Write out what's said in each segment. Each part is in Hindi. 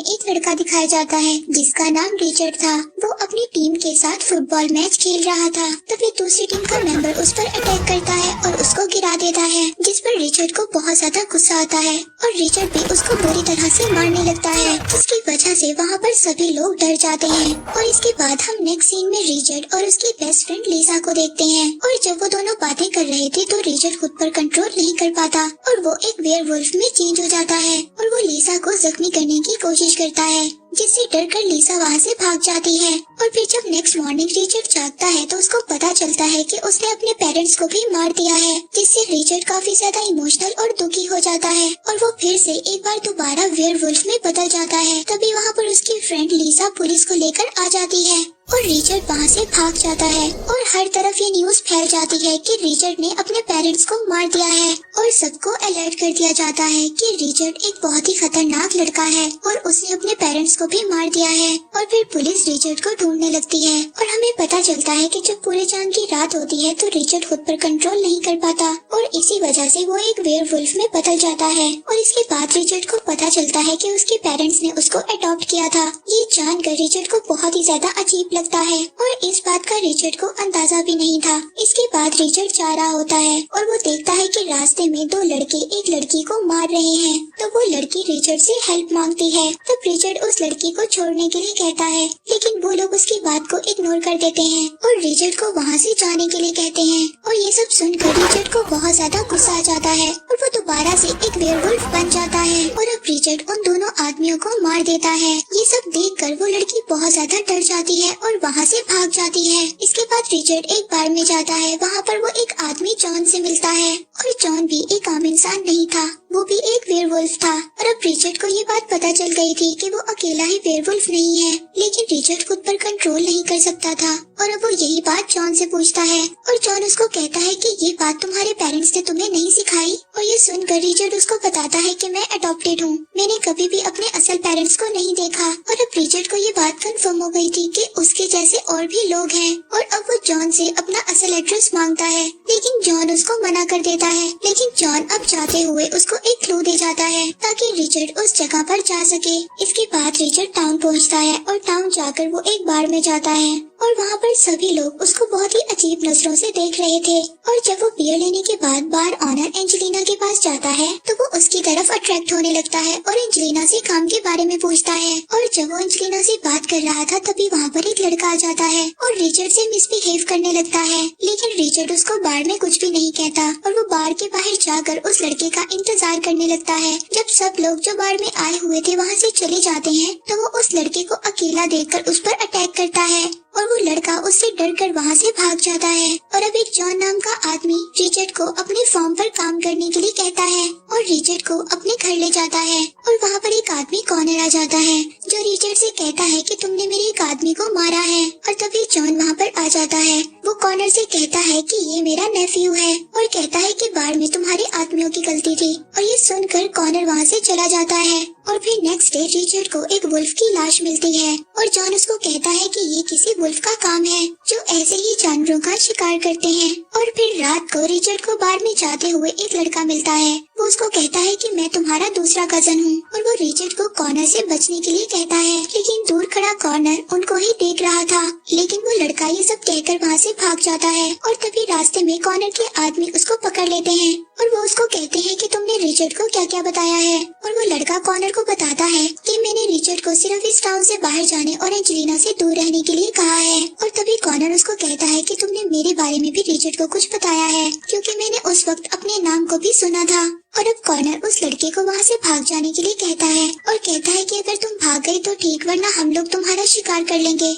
में एक लड़का दिखाया जाता है जिसका नाम रिचर्ड था। वो अपनी टीम के साथ फुटबॉल मैच खेल रहा था। तभी दूसरी टीम का मेंबर उस पर अटैक करता है और उसको गिरा देता है, जिस पर रिचर्ड को बहुत ज्यादा गुस्सा आता है और रिचर्ड भी उसको बुरी तरह से मारने लगता है, जिसकी वजह से वहाँ पर सभी लोग डर जाते हैं। और इसके बाद हम नेक्स्ट सीन में रिचर्ड और उसकी बेस्ट फ्रेंड लिसा को देखते हैं। और जब वो दोनों बातें कर रहे थे तो रिचर्ड खुद पर कंट्रोल नहीं कर पाता और वो एक वेयरवुल्फ में चेंज हो जाता है और वो लिसा को जख्मी करने की कोशिश करता है, जिससे डरकर लिसा वहाँ से भाग जाती है। और फिर जब नेक्स्ट मॉर्निंग रिचर्ड जागता है तो उसको पता चलता है कि उसने अपने पेरेंट्स को भी मार दिया है, जिससे रिचर्ड काफी ज्यादा इमोशनल और दुखी हो जाता है और वो फिर से एक बार दोबारा वेयरवुल्फ में बदल जाता है। तभी वहाँ पर उसकी फ्रेंड लिसा पुलिस को लेकर आ जाती है और रिचर्ड वहाँ से भाग जाता है और हर तरफ ये न्यूज फैल जाती है कि रिचर्ड ने अपने पेरेंट्स को मार दिया है और सबको अलर्ट कर दिया जाता है कि रिचर्ड एक बहुत ही खतरनाक लड़का है और उसने अपने पेरेंट्स को भी मार दिया है। और फिर पुलिस रिचर्ड को ढूंढने लगती है और हमें पता चलता है कि जब पूरे चांद की रात होती है तो रिचर्ड खुद पर कंट्रोल नहीं कर पाता और इसी वजह से वो एक वेयरवुल्फ में बदल जाता है। और इसके बाद रिचर्ड को पता चलता है कि उसके पेरेंट्स ने उसको अडॉप्ट किया था। ये जानकर रिचर्ड को बहुत ही ज्यादा अजीब लगता है और इस बात का रिचर्ड को अंदाजा भी नहीं था। इसके बाद रिचर्ड जा रहा होता है और वो देखता है कि रास्ते में दो लड़के एक लड़की को मार रहे हैं, तो वो लड़की रिचर्ड से हेल्प मांगती है। तब रिचर्ड उस लड़की को छोड़ने के लिए कहता है, लेकिन वो लोग उसकी बात को इग्नोर कर देते हैं और रिचर्ड को वहाँ से जाने के लिए कहते हैं। और ये सब सुनकर रिचर्ड को बहुत ज्यादा गुस्सा आ जाता है और वो दोबारा से एक वेयरवुल्फ बन जाता है और अब रिचर्ड उन दोनों आदमियों को मार देता है। ये सब देखकर वो लड़की बहुत ज्यादा डर जाती है और वहाँ से भाग जाती है। इसके बाद रिचर्ड एक बार में जाता है, वहाँ पर वो एक आदमी जॉन से मिलता है और जॉन भी एक आम इंसान नहीं था, वो भी एक वेयरवुल्फ था। और अब रिचर्ड को ये बात पता चल गई थी कि वो अकेला ही वेयरवुल्फ नहीं है, लेकिन रिचर्ड खुद पर कंट्रोल नहीं कर सकता था। और अब वो यही बात जॉन से पूछता है और जॉन उसको कहता है कि ये बात तुम्हारे पेरेंट्स ने तुम्हें नहीं सिखाई। और ये सुनकर रिचर्ड उसको बताता है कि मैं अडॉप्टेड हूँ, मैंने कभी भी अपने असल पेरेंट्स को नहीं देखा। और अब रिचर्ड को ये बात कंफर्म हो गई थी कि उसके जैसे और भी लोग हैं और अब वो जॉन से अपना असल एड्रेस मांगता है, लेकिन जॉन उसको मना कर देता है। लेकिन जॉन अब जाते हुए उसको एक क्लू दे जाता है ताकि रिचर्ड उस जगह पर जा सके। इसके बाद रिचर्ड टाउन पहुंचता है और टाउन जाकर वो एक बार में जाता है और वहाँ पर सभी लोग उसको बहुत ही अजीब नजरों से देख रहे थे। और जब वो बियर लेने के बाद बार ऑनर एंजेलिना के पास जाता है तो वो उसकी तरफ अट्रैक्ट होने लगता है और एंजेलिना से काम के बारे में पूछता है। और जब वो एंजेलिना से बात कर रहा था तभी वहाँ पर एक लड़का आ जाता है और रिचर्ड से मिसबिहेव करने लगता है, लेकिन रिचर्ड उसको बार में कुछ भी नहीं कहता और वो बार के बाहर जाकर उस लड़के का इंतजार करने लगता है। जब सब लोग जो बार में आए हुए थे वहाँ से चले जाते हैं तो वो उस लड़के को अकेला देखकर उस पर अटैक करता है और वो लड़का उससे डरकर वहाँ से भाग जाता है। और अब एक जॉन नाम का आदमी रिचर्ड को अपने फार्म पर काम करने के लिए कहता है और रिचर्ड को अपने घर ले जाता है। और वहाँ पर एक आदमी कॉर्नर आ जाता है जो रिचर्ड से कहता है कि तुमने मेरे एक आदमी को मारा है। और तभी जॉन वहाँ पर आ जाता है। वो कॉर्नर से कहता है कि ये मेरा नेफ्यू है और कहता है कि बार में तुम्हारे आदमियों की गलती थी। और ये सुनकर कॉर्नर वहाँ से चला जाता है। और फिर नेक्स्ट डे रिचर्ड को एक वुल्फ की लाश मिलती है और जॉन उसको कहता है कि ये किसी वुल्फ का काम है जो ऐसे ही जानवरों का शिकार करते हैं। और फिर रात को रिचर्ड को बार में जाते हुए एक लड़का मिलता है। वो उसको कहता है कि मैं तुम्हारा दूसरा कजन हूँ और वो रिचर्ड को कॉर्नर से बचने के लिए कहता है, लेकिन दूर खड़ा कॉर्नर उनको ही देख रहा था। लेकिन वो लड़का ये सब कहकर वहाँ से भाग जाता है और तभी रास्ते में कॉर्नर के आदमी उसको पकड़ लेते हैं और वो उसको कहते हैं कि तुमने रिचर्ड को क्या क्या बताया है। और वो लड़का कॉर्नर को बताता है कि मैंने रिचर्ड को सिर्फ इस टाउन से बाहर जाने और एंजेलिना से दूर रहने के लिए कहा है। और तभी कॉर्नर उसको कहता है कि तुमने मेरे बारे में भी रिचर्ड को कुछ बताया है, क्योंकि मैंने उस वक्त अपने नाम को भी सुना था। और अब कॉर्नर उस लड़के को वहाँ से भाग जाने के लिए कहता है और कहता है कि अगर तुम भाग गए तो ठीक, वरना हम लोग तुम्हारा शिकार कर लेंगे।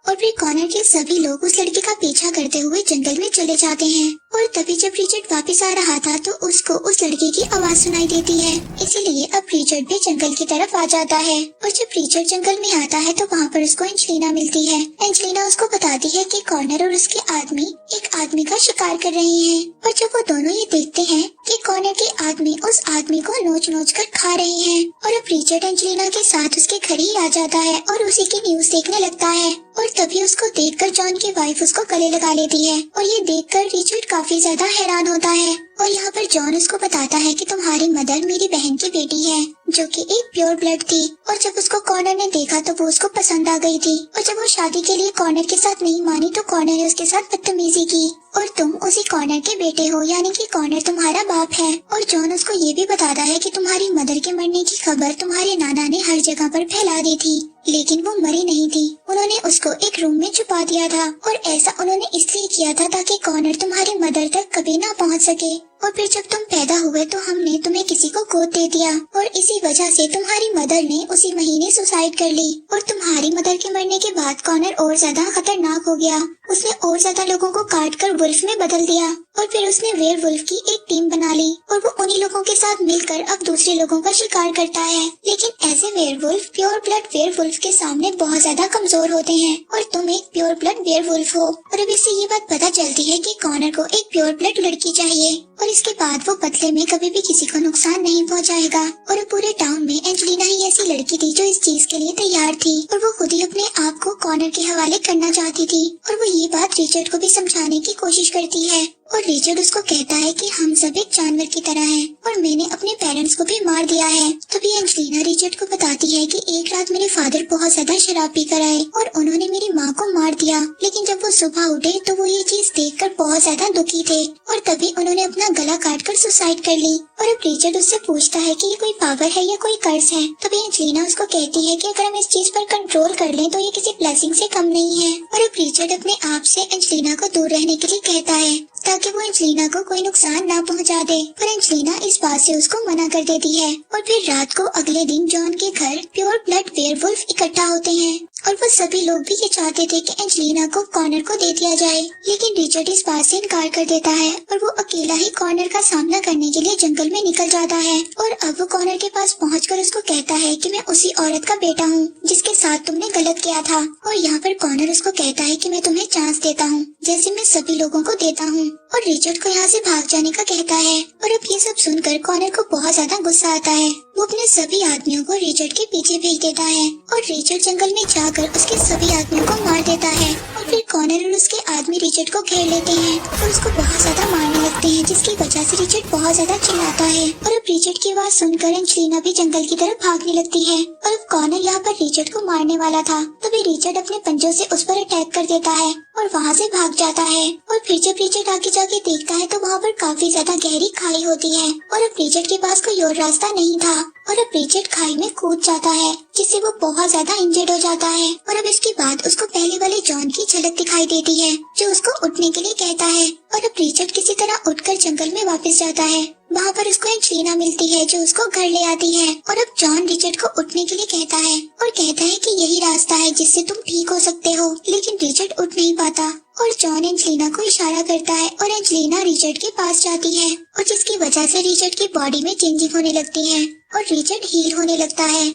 और फिर कॉर्नर के सभी लोग उस लड़के का पीछा करते हुए जंगल में चले जाते हैं। और तभी जब रिचर्ड वापस आ रहा था तो उसको उस लड़के की आवाज सुनाई देती है, इसीलिए अब रिचर्ड भी जंगल की तरफ आ जाता है। और जब रिचर्ड जंगल में आता है तो वहाँ पर उसको एंजेलिना मिलती है। एंजेलिना उसको बताती है कि कॉर्नर और उसके आदमी एक आदमी का शिकार कर रहे हैं। और जब वो दोनों ये देखते हैं कि कॉर्नर के आदमी उस आदमी को नोच नोच कर खा रहे हैं, और अब रिचर्ड एंजेलिना के साथ उसके घर ही आ जाता है और उसी की न्यूज देखने लगता है। और तभी उसको देखकर जॉन की वाइफ उसको गले लगा लेती है और ये देखकर रिचर्ड काफी ज्यादा हैरान होता है। और यहाँ पर जॉन उसको बताता है कि तुम्हारी मदर मेरी बहन की बेटी है जो कि एक प्योर ब्लड थी, और जब उसको कॉर्नर ने देखा तो वो उसको पसंद आ गई थी, और जब वो शादी के लिए कॉर्नर के साथ नहीं मानी तो कॉर्नर ने उसके साथ बदतमीजी की, और तुम उसी कॉर्नर के बेटे हो, यानी कि कॉर्नर तुम्हारा बाप है। और जॉन उसको ये भी बताता है कि तुम्हारी मदर के मरने की खबर तुम्हारे नाना ने हर जगह पर फैला दी थी, लेकिन वो मरी नहीं थी, उन्होंने उसको एक रूम में छुपा दिया था, और ऐसा उन्होंने इसलिए किया था ताकि कॉर्नर तुम्हारी मदर तक कभी ना पहुंच सके। और फिर जब तुम पैदा हुए तो हमने तुम्हें किसी को गोद दे दिया, और इसी वजह से तुम्हारी मदर ने उसी महीने सुसाइड कर ली, और तुम्हारी मदर के मरने के बाद कॉर्नर और ज्यादा खतरनाक हो गया, उसने और ज्यादा लोगों को काट कर वुल्फ में बदल दिया, और फिर उसने वेयरवुल्फ की एक टीम बना ली, और वो उन्हीं लोगों के साथ मिलकर अब दूसरे लोगों का शिकार करता है। लेकिन ऐसे वेयरवुल्फ प्योर ब्लड वेयरवुल्फ के सामने बहुत ज्यादा कमजोर होते हैं, और तुम एक प्योर ब्लड वेयरवुल्फ हो। और अब इससे ये बात पता चलती है कि कॉर्नर को एक प्योर ब्लड लड़की चाहिए, और इसके बाद वो बदले में कभी भी किसी को नुकसान नहीं पहुंचाएगा। और पूरे टाउन में एंजेलिना ही ऐसी लड़की थी जो इस चीज के लिए तैयार थी, और वो खुद ही अपने आप को कॉर्नर के हवाले करना चाहती थी, और वो ये बात रिचर्ड को भी समझाने की कोशिश करती है, और रिचर्ड उसको कहता है कि हम सब एक जानवर की तरह हैं, और मैंने अपने पेरेंट्स को भी मार दिया है। तभी एंजेलिना रिचर्ड को बताती है कि एक रात मेरे फादर बहुत ज्यादा शराब पीकर आए और उन्होंने मेरी माँ को मार दिया, लेकिन जब वो सुबह उठे तो वो ये चीज देखकर बहुत ज्यादा दुखी थे, और तभी उन्होंने अपना गला काटकर सुसाइड कर ली। और अब रिचर्ड उससे पूछता है कि ये कोई पावर है या कोई कर्ज है। तभी एंजेलिना उसको कहती है कि अगर हम इस चीज पर कंट्रोल कर लें तो ये किसी ब्लेसिंग से कम नहीं है। और अब रिचर्ड अपने आप से एंजेलिना को दूर रहने के लिए कहता है ताकि वो एंजेलिना को कोई नुकसान ना पहुंचा दे, पर एंजेलिना इस बात से उसको मना कर देती है। और फिर रात को अगले दिन जॉन के घर प्योर ब्लड वेयरवुल्फ इकट्ठा होते हैं, और वो सभी लोग भी ये चाहते थे कि एंजेलिना को कॉर्नर को दे दिया जाए, लेकिन रिचर्ड इस बात से इनकार कर देता है, और वो अकेला ही कॉर्नर का सामना करने के लिए जंगल में निकल जाता है। और अब वो कॉर्नर के पास पहुंचकर उसको कहता है कि मैं उसी औरत का बेटा हूँ जिसके साथ तुमने गलत किया था। और यहाँ पर कॉर्नर उसको कहता है कि मैं तुम्हें चांस देता हूँ जैसे मैं सभी लोगों को देता हूँ, और रिचर्ड को यहाँ से भाग जाने का कहता है। और अब ये सब सुनकर कॉर्नर को बहुत ज्यादा गुस्सा आता है, वो अपने सभी आदमियों को रिचर्ड के पीछे भेज देता है, और रिचर्ड जंगल में जाकर उसके सभी आदमियों को मार देता है। और फिर कॉर्नर और उसके आदमी रिचर्ड को घेर लेते हैं और उसको बहुत ज्यादा मारने लगते हैं, जिसकी वजह से रिचर्ड बहुत ज्यादा चिल्लाता है। और अब रिचर्ड की आवाज सुनकर एंजेलिना भी जंगल की तरफ भागने लगती है, और अब कॉर्नर यहाँ पर रिचर्ड को मारने वाला था, तभी रिचर्ड अपने पंजों से उस पर अटैक कर देता है और वहाँ से भाग जाता है। और फिर जब रिचर्ड आगे जाके देखता है तो वहाँ पर काफी ज्यादा गहरी खाई होती है, और अब रिचर्ड के पास कोई और रास्ता नहीं था, और अब रिचर्ड खाई में कूद जाता है जिससे वो बहुत ज्यादा इंजर्ड हो जाता है। और अब इसके बाद उसको पहले वाले जॉन की झलक दिखाई देती है जो उसको उठने के लिए कहता है, और अब रिचर्ड किसी तरह उठकर जंगल में वापस जाता है। वहाँ पर उसको एंजेलिना मिलती है जो उसको घर ले आती है, और अब जॉन रिचर्ड को उठने के लिए कहता है और कहता है कि यही रास्ता है जिससे तुम ठीक हो सकते हो, लेकिन रिचर्ड उठ नहीं पाता, और जॉन एंजेलिना को इशारा करता है और एंजेलिना रिचर्ड के पास जाती है, और जिसकी वजह से रिचर्ड की बॉडी में चेंजिंग होने लगती है और रिचर्ड हील होने लगता है।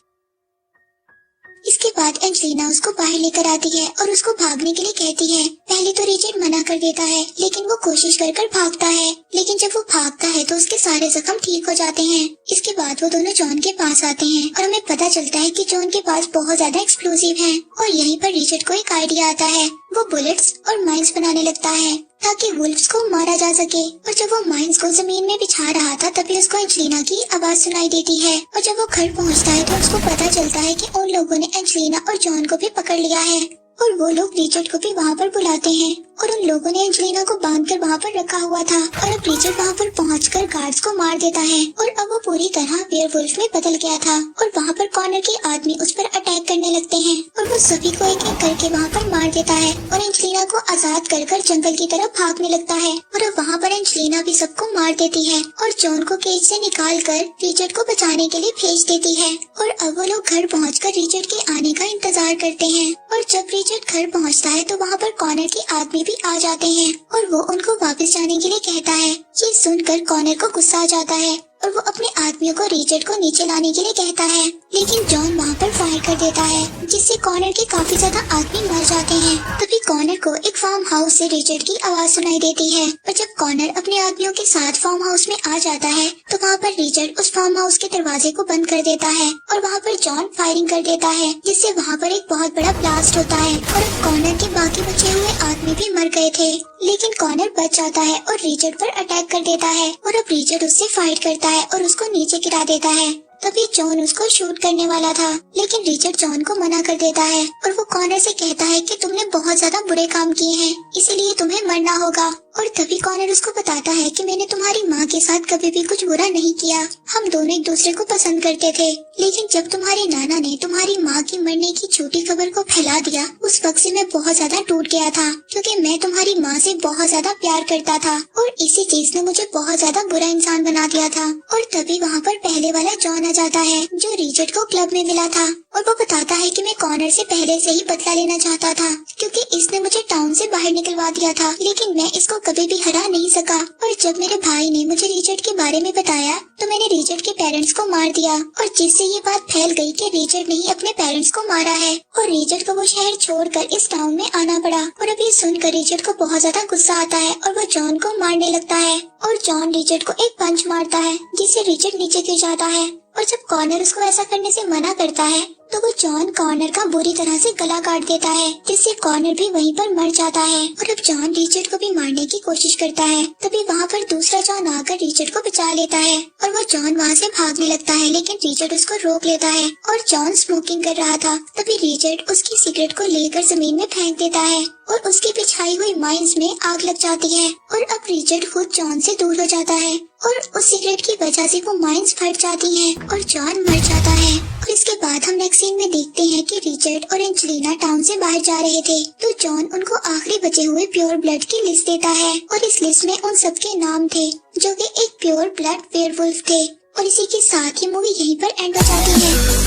इसके बाद एंजेलिना उसको बाहर लेकर आती है और उसको भागने के लिए कहती है। पहले तो रिचर्ड मना कर देता है, लेकिन वो कोशिश कर भागता है, लेकिन जब वो भागता है तो उसके सारे जख्म ठीक हो जाते हैं। इसके बाद वो दोनों जॉन के पास आते हैं और हमें पता चलता है कि जॉन के पास बहुत ज्यादा एक्सप्लोसिव हैं, और यहीं पर रिचर्ड को एक आइडिया आता है। वो बुलेट्स और माइंस बनाने लगता है ताकि वुल्फ्स को मारा जा सके, और जब वो माइंस को जमीन में बिछा रहा था तभी उसको एंजेलिना की आवाज सुनाई देती है, और जब वो घर पहुंचता है तो उसको पता चलता है कि उन लोगों ने एंजेलिना और जॉन को भी पकड़ लिया है, और वो लोग रिचर्ड को भी वहाँ पर बुलाते हैं, और उन लोगों ने एंजेलिना को बांधकर वहाँ पर रखा हुआ था, और अब रिचर्ड वहाँ पर पहुंचकर गार्ड्स को मार देता है, और अब वो पूरी तरह वेयरवुल्फ में बदल गया था, और वहाँ पर कॉर्नर के आदमी उस पर अटैक करने लगते हैं, और वो सभी को एक एक करके वहाँ पर मार देता है, और एंजेलिना को आजाद कर जंगल की तरफ भागने लगता है, और अब वहाँ पर एंजेलिना भी सबको मार देती है, और जॉन को केज से निकाल कर रिचर्ड को बचाने के लिए भेज देती है, और अब वो लोग घर पहुँचकर रिचर्ड के आने का इंतजार करते हैं, और जब रिचर्ड घर पहुँचता है तो वहाँ पर कॉर्नर के आदमी भी आ जाते हैं, और वो उनको वापस जाने के लिए कहता है। ये सुनकर कॉर्नर को गुस्सा आ जाता है, और वो अपने आदमियों को रिचर्ड को नीचे लाने के लिए कहता है, लेकिन जॉन वहाँ पर फायर कर देता है जिससे कॉनर के काफी ज्यादा आदमी मर जाते हैं। तभी कॉनर को एक फार्म हाउस से रिचर्ड की आवाज सुनाई देती है और जब कॉनर अपने आदमियों के साथ फार्म हाउस में आ जाता है तो वहाँ पर रिचर्ड उस फार्म हाउस के दरवाजे को बंद कर देता है और वहाँ पर जॉन फायरिंग कर देता है जिससे वहाँ पर एक बहुत बड़ा ब्लास्ट होता है और अब कॉनर के बाकी बचे हुए आदमी भी मर गए थे, लेकिन कॉनर बच जाता है और रिचर्ड पर अटैक कर देता है और अब रिचर्ड उससे फाइट करता है और उसको नीचे गिरा देता है। तभी जॉन उसको शूट करने वाला था, लेकिन रिचर्ड जॉन को मना कर देता है और वो कॉनर से कहता है कि तुमने बहुत ज्यादा बुरे काम किए हैं, इसीलिए तुम्हें मरना होगा। और तभी कॉनर उसको बताता है कि मैंने तुम्हारी माँ के साथ कभी भी कुछ बुरा नहीं किया, हम दोनों एक दूसरे को पसंद करते थे, लेकिन जब तुम्हारे नाना ने तुम्हारी माँ की मरने की झूठी खबर को फैला दिया उस वक्त से मैं बहुत ज्यादा टूट गया था, क्योंकि मैं तुम्हारी माँ से बहुत ज्यादा प्यार करता था और इसी चीज ने मुझे बहुत ज्यादा बुरा इंसान बना दिया था। और तभी वहाँ पर पहले वाला जॉन आ जाता है जो रिचर्ड को क्लब में मिला था और वो बताता है कि मैं कॉनर से पहले से ही बदला लेना चाहता था क्योंकि इसने मुझे टाउन से बाहर निकलवा दिया था, लेकिन मैं इसको कभी भी हरा नहीं सका। और जब मेरे भाई ने मुझे रिचर्ड के बारे में बताया तो मैंने रिचर्ड के पेरेंट्स को मार दिया और जिससे ये बात फैल गई कि रिचर्ड ने ही अपने पेरेंट्स को मारा है और रिचर्ड को वो शहर छोड़कर इस टाउन में आना पड़ा। और अब ये सुनकर रिचर्ड को बहुत ज्यादा गुस्सा आता है और वो जॉन को मारने लगता है और जॉन रिचर्ड को एक पंच मारता है जिससे रिचर्ड नीचे गिर जाता है। और जब कॉनर उसको ऐसा करने से मना करता है तो वो जॉन कॉनर का बुरी तरह से गला काट देता है जिससे कॉनर भी वहीं पर मर जाता है। और अब जॉन रिचर्ड को भी मारने की कोशिश करता है, तभी वहाँ पर दूसरा जॉन आकर रिचर्ड को बचा लेता है और वो जॉन वहाँ से भागने लगता है, लेकिन रिचर्ड उसको रोक लेता है। और जॉन स्मोकिंग कर रहा था, तभी रिचर्ड उसकी सिगरेट को लेकर जमीन में फेंक देता है और उसकी बिछाई हुई माइंस में आग लग जाती है और अब रिचर्ड खुद जॉन से दूर हो जाता है और उस सिगरेट की वजह से वो माइंस फट जाती हैं और जॉन मर जाता है। और इसके बाद हम नेक्स्ट सीन में देखते हैं कि रिचर्ड और एंजेलिना टाउन से बाहर जा रहे थे तो जॉन उनको आखिरी बचे हुए प्योर ब्लड की लिस्ट देता है और इस लिस्ट में उन सबके नाम थे जो कि एक प्योर ब्लड वेयरवुल्फ थे। और इसी के साथ ये मूवी यहीं पर एंड हो जाती है।